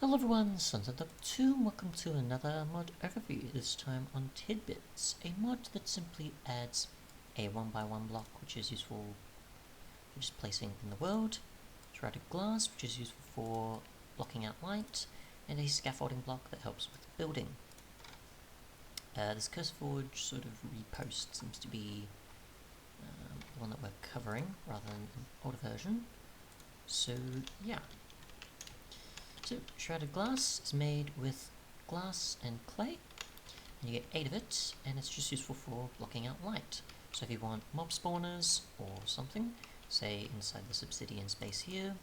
Hello everyone, SunsetDuck2 and welcome to another mod overview, this time on Tidbits, a mod that simply adds a 1x1 block which is useful for just placing in the world, Shrouded Glass which is useful for blocking out light, and a scaffolding block that helps with building. This Curse Forge sort of repost seems to be the one that we're covering rather than an older version, so yeah. So, Shrouded Glass is made with glass and clay, and you get 8 of it, and it's just useful for blocking out light. So if you want mob spawners or something, say inside this obsidian space here,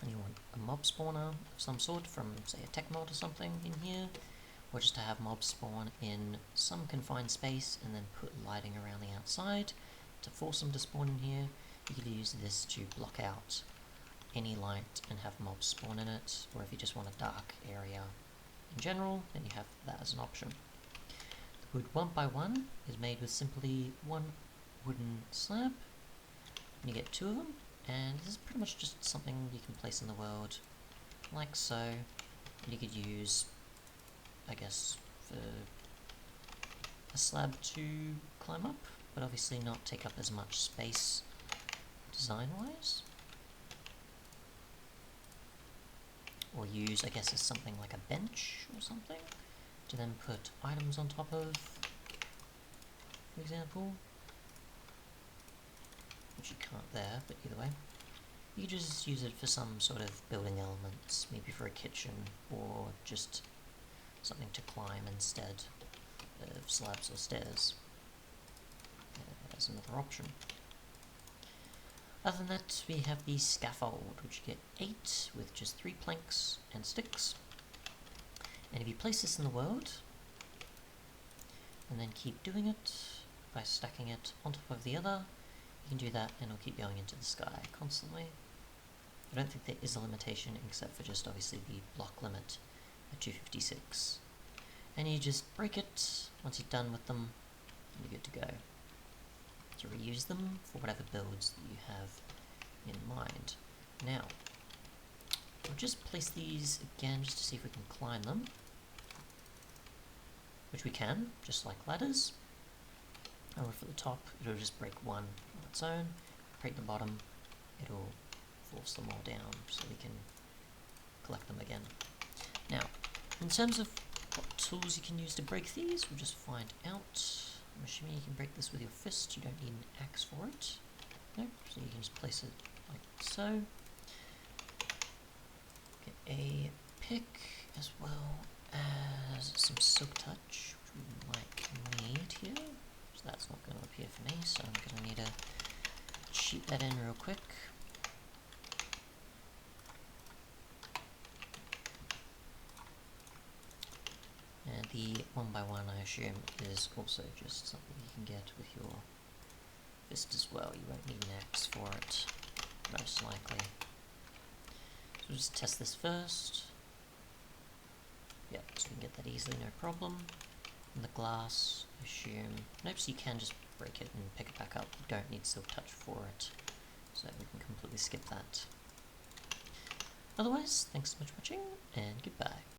and you want a mob spawner of some sort from, say, a tech mod or something in here, or just to have mobs spawn in some confined space and then put lighting around the outside to force them to spawn in here, you could use this to block out any light and have mobs spawn in it, or if you just want a dark area in general, then you have that as an option. The wood 1x1 is made with simply one wooden slab, and you get 2 of them, and this is pretty much just something you can place in the world, like so, and you could use, I guess, for a slab to climb up, but obviously not take up as much space design-wise. Or use, I guess, as something like a bench or something to then put items on top of, for example, which you can't there, but either way. You just use it for some sort of building elements, maybe for a kitchen, or just something to climb instead of slabs or stairs, as another option. Other than that, we have the scaffold, which you get 8 with just 3 planks and sticks. And if you place this in the world, and then keep doing it by stacking it on top of the other, you can do that and it'll keep going into the sky constantly. I don't think there is a limitation except for just obviously the block limit at 256. And you just break it once you're done with them, and you're good to go. To reuse them for whatever builds that you have in mind. Now, we'll just place these again just to see if we can climb them, which we can, just like ladders. However, for the top, it'll just break one on its own. Break the bottom, it'll force them all down so we can collect them again. Now, in terms of what tools you can use to break these, we'll just find out. I'm assuming you can break this with your fist, you don't need an axe for it. Nope, so you can just place it like so. Get a pick as well as some silk touch, which we might need here. So that's not going to appear for me, so I'm going to need to cheat that in real quick. And the 1x1, I assume, is also just something you can get with your fist as well. You won't need an axe for it, most likely. So we'll just test this first. Yep, so we can get that easily, no problem. And the glass, I assume. Nope, so you can just break it and pick it back up. You don't need silk touch for it, so we can completely skip that. Otherwise, thanks so much for watching, and goodbye.